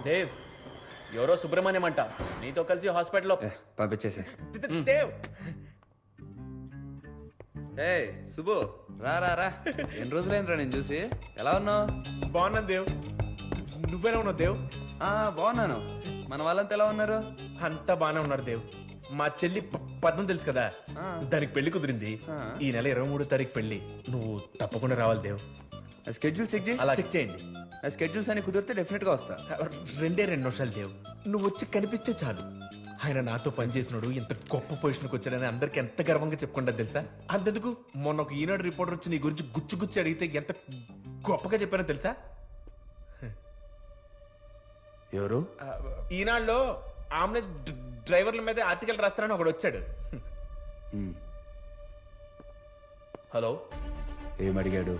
దేవ్ ఎవరో సుబ్రహ్మణ్యం అంట నీతో కలిసి హాస్పిటల్లో పంపించేసే. దేవ్ ఏ సుబ్బు రా రా రా ఎన్ని రోజులైందిరా నేను చూసి. ఎలా ఉన్నావు? బాగున్నాను దేవ్, నువ్వెలా ఉన్నావు దేవ్? బాగున్నాను. మన వాళ్ళంతా ఎలా ఉన్నారు? అంతా బాగానే ఉన్నారు దేవ్. మా చెల్లి పద్మం తెలుసు కదా, దానికి పెళ్లి కుదిరింది. ఈ నెల 23వ తారీఖు పెళ్లి. నువ్వు తప్పకుండా రావాలి దేవ్. స్కెడ్యూల్ చెక్ చేసి అలా చెక్ చేయండి. స్కెడ్యూల్స్ అని కుదిరితే డెఫినెట్ గా వస్తా. 2 నిమిషాలు దేవ్, నువ్వు వచ్చి కనిపిస్తే చాలు. ఆయన నాతో పనిచేసినాడు, ఇంత గొప్ప పొజిషన్కి వచ్చాడని అందరికి ఎంత గర్వంగా చెప్పుకుంటా తెలుసా. అంతెందుకు మొన్న ఒక ఈనాడు రిపోర్టర్ వచ్చి నీ గురించి గుచ్చి గుచ్చి అడిగితే ఎంత గొప్పగా చెప్పానో తెలుసా. ఎవరు? ఈనాడులో ఆంబులెన్స్ డ్రైవర్ల మీద ఆర్టికల్ రాస్తానని ఒకడు వచ్చాడు. హలో, ఏమడిగాడు?